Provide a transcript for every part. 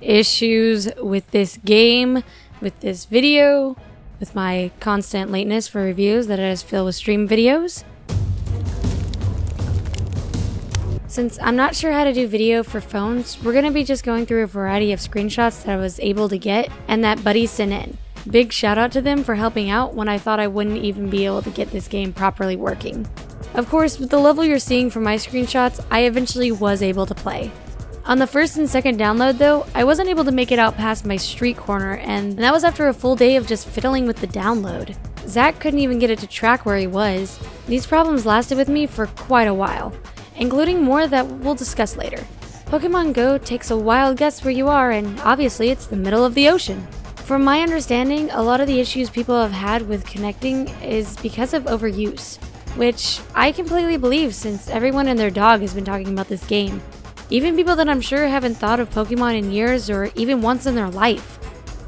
issues with this game, with this video, with my constant lateness for reviews that I just fill with stream videos. Since I'm not sure how to do video for phones, we're going to be just going through a variety of screenshots that I was able to get and that buddies sent in. Big shout out to them for helping out when I thought I wouldn't even be able to get this game properly working. Of course, with the level you're seeing from my screenshots, I eventually was able to play. On the first and second download though, I wasn't able to make it out past my street corner, and that was after a full day of just fiddling with the download. Zach couldn't even get it to track where he was. These problems lasted with me for quite a while, including more that we'll discuss later. Pokemon Go takes a wild guess where you are, and obviously it's the middle of the ocean. From my understanding, a lot of the issues people have had with connecting is because of overuse, which I completely believe since everyone and their dog has been talking about this game. Even people that I'm sure haven't thought of Pokemon in years or even once in their life.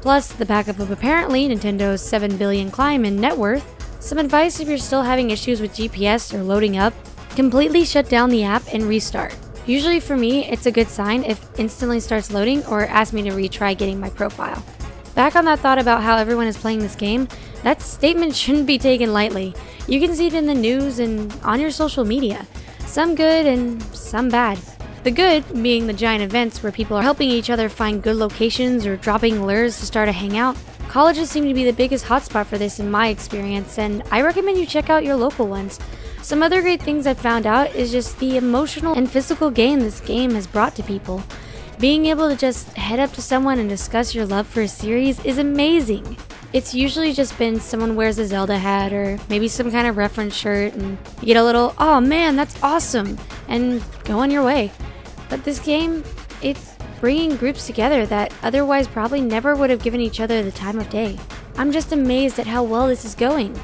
Plus, the backup of apparently Nintendo's $7 billion climb in net worth, some advice if you're still having issues with GPS or loading up, completely shut down the app and restart. Usually for me, it's a good sign if instantly starts loading or asks me to retry getting my profile. Back on that thought about how everyone is playing this game, that statement shouldn't be taken lightly. You can see it in the news and on your social media. Some good and some bad. The good being the giant events where people are helping each other find good locations or dropping lures to start a hangout. Colleges seem to be the biggest hotspot for this in my experience, and I recommend you check out your local ones. Some other great things I've found out is just the emotional and physical gain this game has brought to people. Being able to just head up to someone and discuss your love for a series is amazing. It's usually just been someone wears a Zelda hat or maybe some kind of reference shirt and you get a little, "Oh man, that's awesome," and go on your way. But this game, it's bringing groups together that otherwise probably never would have given each other the time of day. I'm just amazed at how well this is going.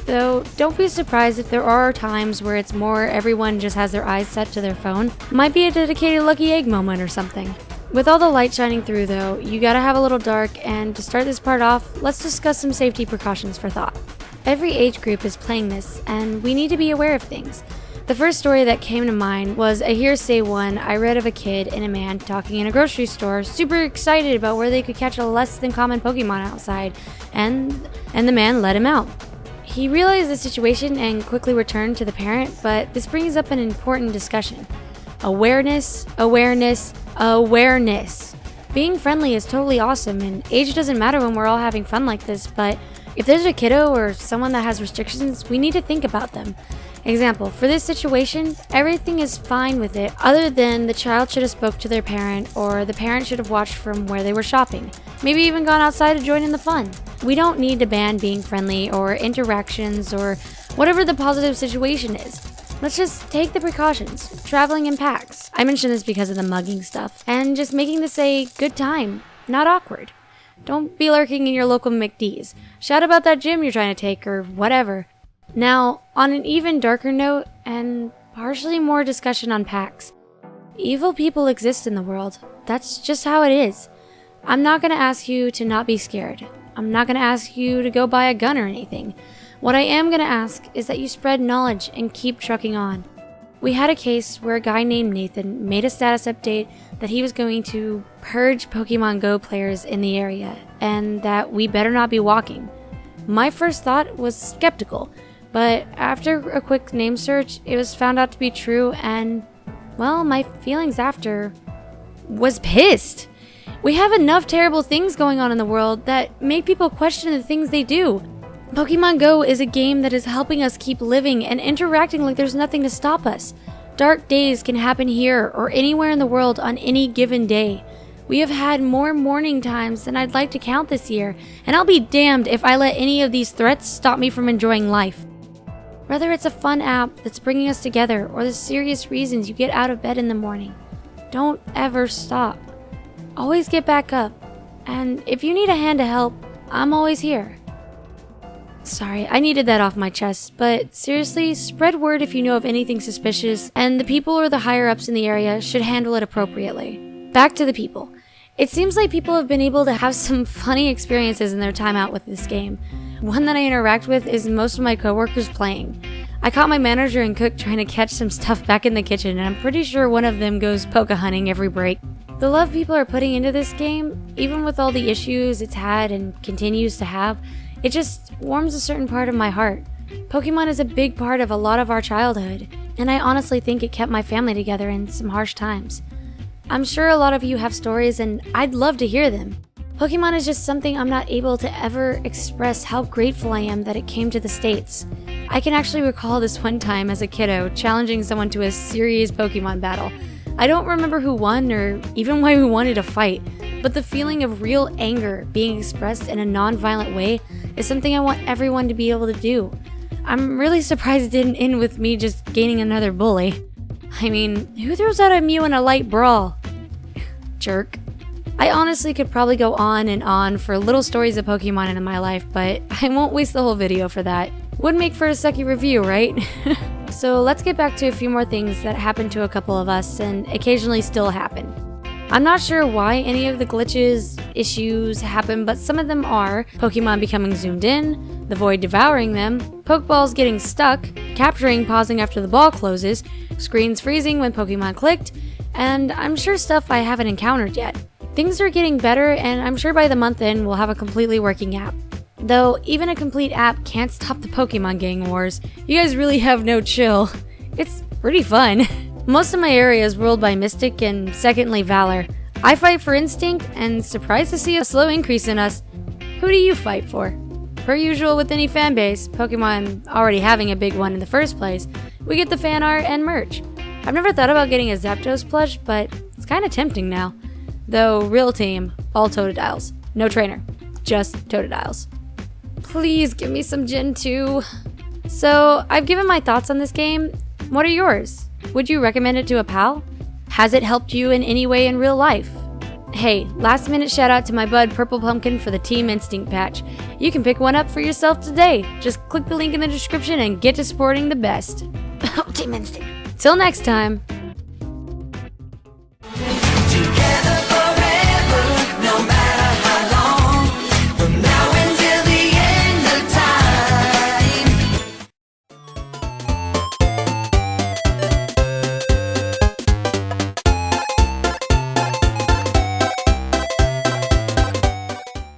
Though, don't be surprised if there are times where it's more everyone just has their eyes set to their phone. Might be a dedicated lucky egg moment or something. With all the light shining through though, you gotta have a little dark, and to start this part off, let's discuss some safety precautions for thought. Every age group is playing this, and we need to be aware of things. The first story that came to mind was a hearsay one I read of a kid and a man talking in a grocery store, super excited about where they could catch a less than common Pokemon outside, and the man let him out. He realized the situation and quickly returned to the parent, but this brings up an important discussion. Awareness, awareness, awareness. Being friendly is totally awesome, and age doesn't matter when we're all having fun like this, but if there's a kiddo or someone that has restrictions, we need to think about them. Example, for this situation, everything is fine with it other than the child should have spoke to their parent or the parent should have watched from where they were shopping. Maybe even gone outside to join in the fun. We don't need to ban being friendly or interactions or whatever the positive situation is. Let's just take the precautions. Traveling in packs. I mention this because of the mugging stuff. And just making this a good time, not awkward. Don't be lurking in your local McD's. Shout about that gym you're trying to take or whatever. Now, on an even darker note, and partially more discussion on packs. Evil people exist in the world. That's just how it is. I'm not going to ask you to not be scared. I'm not going to ask you to go buy a gun or anything. What I am going to ask is that you spread knowledge and keep trucking on. We had a case where a guy named Nathan made a status update that he was going to purge Pokemon Go players in the area, and that we better not be walking. My first thought was skeptical, but after a quick name search, it was found out to be true, and, well, my feelings after was pissed. We have enough terrible things going on in the world that make people question the things they do. Pokemon Go is a game that is helping us keep living and interacting like there's nothing to stop us. Dark days can happen here or anywhere in the world on any given day. We have had more morning times than I'd like to count this year, and I'll be damned if I let any of these threats stop me from enjoying life. Whether it's a fun app that's bringing us together or the serious reasons you get out of bed in the morning, don't ever stop. Always get back up, and if you need a hand to help, I'm always here. Sorry, I needed that off my chest, but seriously, spread word if you know of anything suspicious, and the people or the higher-ups in the area should handle it appropriately. Back to the people. It seems like people have been able to have some funny experiences in their time out with this game. One that I interact with is most of my coworkers playing. I caught my manager and cook trying to catch some stuff back in the kitchen, and I'm pretty sure one of them goes poke hunting every break. The love people are putting into this game, even with all the issues it's had and continues to have, it just warms a certain part of my heart. Pokemon is a big part of a lot of our childhood, and I honestly think it kept my family together in some harsh times. I'm sure a lot of you have stories, and I'd love to hear them. Pokemon is just something I'm not able to ever express how grateful I am that it came to the States. I can actually recall this one time as a kiddo challenging someone to a serious Pokemon battle. I don't remember who won or even why we wanted to fight, but the feeling of real anger being expressed in a non-violent way is something I want everyone to be able to do. I'm really surprised it didn't end with me just gaining another bully. I mean, who throws out a Mew in a light brawl? Jerk. I honestly could probably go on and on for little stories of Pokemon in my life, but I won't waste the whole video for that. Would make for a sucky review, right? So let's get back to a few more things that happened to a couple of us and occasionally still happen. I'm not sure why any of the glitches, issues happen, but some of them are Pokemon becoming zoomed in, the void devouring them, Pokeballs getting stuck, capturing pausing after the ball closes, screens freezing when Pokemon clicked, and I'm sure stuff I haven't encountered yet. Things are getting better, and I'm sure by the month end we'll have a completely working app. Though, even a complete app can't stop the Pokemon gang wars. You guys really have no chill. It's pretty fun. Most of my area is ruled by Mystic and secondly Valor. I fight for Instinct, and surprised to see a slow increase in us. Who do you fight for? Per usual with any fanbase, Pokemon already having a big one in the first place, we get the fan art and merch. I've never thought about getting a Zapdos plush, but it's kinda tempting now. Though, real team, all Totodiles. No trainer, just Totodiles. Please give me some Gen 2. So, I've given my thoughts on this game. What are yours? Would you recommend it to a pal? Has it helped you in any way in real life? Hey, last minute shout out to my bud Purple Pumpkin for the Team Instinct patch. You can pick one up for yourself today. Just click the link in the description and get to supporting the best. Team Instinct. Till next time.